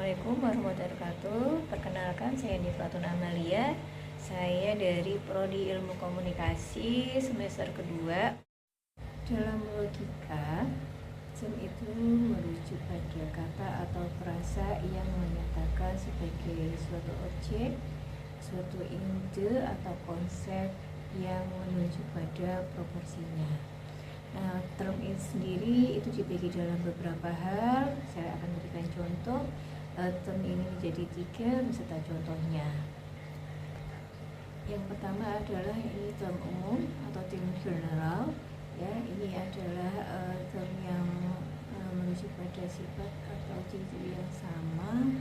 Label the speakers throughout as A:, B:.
A: Assalamualaikum warahmatullahi wabarakatuh. Perkenalkan, saya Nifatun Amalia. Saya dari Prodi Ilmu Komunikasi semester kedua. Dalam logika, term itu merujuk pada kata atau frasa yang menyatakan sebagai suatu objek, suatu ide atau konsep yang menunjuk pada proporsinya. Nah, term itu sendiri itu dibagi dalam beberapa hal. Saya akan berikan contoh. Term ini menjadi 3 beserta contohnya. Yang pertama adalah ini term umum atau term general. Ya, ini adalah term yang merujuk pada sifat atau ciri yang sama.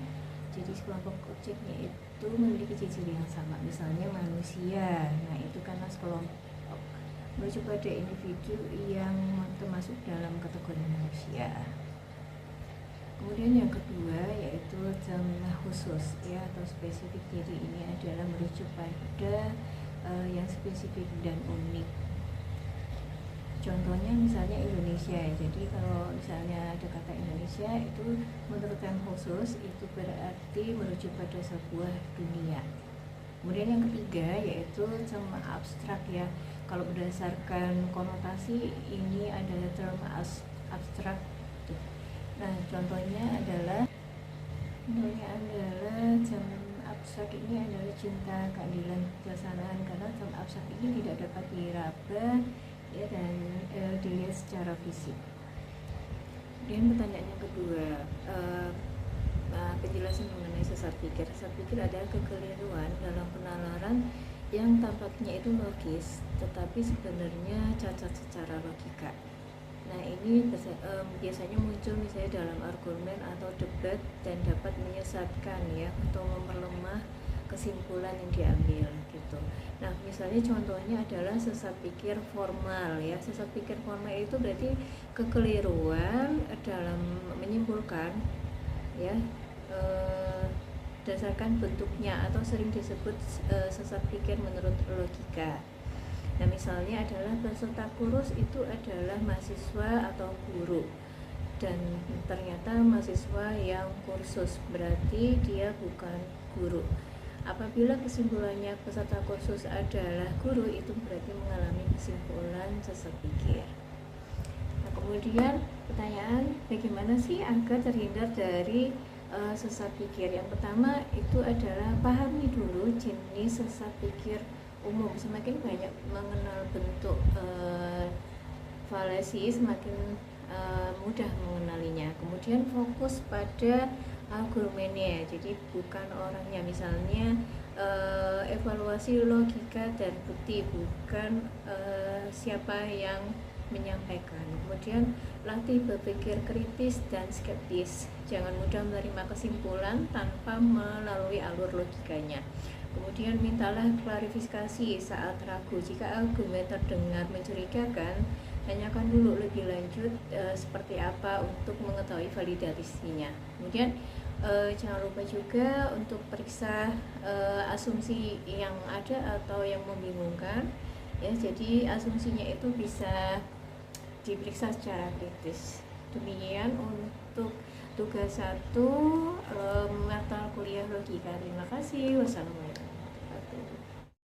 A: Jadi sekelompok objeknya itu memiliki ciri yang sama. Misalnya manusia. Nah, itu karena sekelompok merujuk pada individu yang termasuk dalam kategori manusia. Kemudian yang kedua yaitu term khusus ya atau spesifik. Jadi ini adalah merujuk pada yang spesifik dan unik. Contohnya misalnya Indonesia. Jadi kalau misalnya ada kata Indonesia itu menurut term khusus itu berarti merujuk pada sebuah dunia. Kemudian yang ketiga yaitu term abstrak ya. Kalau berdasarkan konotasi ini adalah term abstrak. Nah, contohnya adalah term abstrak ini adalah cinta, keadilan, kebijaksanaan, karena term abstrak ini tidak dapat diraba ya, dan dilihat secara fisik. Kemudian pertanyaan yang kedua, penjelasan mengenai sesat pikir. Sesat pikir adalah kekeliruan dalam penalaran yang tampaknya itu logis, tetapi sebenarnya cacat secara logika. Nah, ini biasanya muncul misalnya dalam argumen atau debat dan dapat menyesatkan ya atau memperlemah kesimpulan yang diambil gitu. Nah, misalnya contohnya adalah sesat pikir formal ya. Sesat pikir formal itu berarti kekeliruan dalam menyimpulkan ya berdasarkan bentuknya atau sering disebut sesat pikir menurut logika. Nah, misalnya adalah peserta kursus itu adalah mahasiswa atau guru, dan ternyata mahasiswa yang kursus berarti dia bukan guru. Apabila kesimpulannya peserta kursus adalah guru, itu berarti mengalami kesimpulan sesat pikir. Nah, kemudian pertanyaan, bagaimana sih agar terhindar dari sesat pikir? Yang pertama itu adalah pahami dulu jenis sesat pikir umum. Semakin banyak mengenal bentuk falasi, semakin mudah mengenalinya. Kemudian fokus pada argumennya, jadi bukan orangnya. Misalnya evaluasi logika dan bukti, bukan siapa yang menyampaikan. Kemudian latih berpikir kritis dan skeptis, jangan mudah menerima kesimpulan tanpa melalui alur logikanya. Kemudian mintalah klarifikasi saat ragu. Jika argumen terdengar mencurigakan, tanyakan dulu lebih lanjut seperti apa untuk mengetahui validasinya. Kemudian jangan lupa juga untuk periksa asumsi yang ada atau yang membingungkan ya. Jadi asumsinya itu bisa diperiksa secara kritis. Demikian untuk tugas 1 mata kuliah logika. Terima kasih. Wassalamualaikum.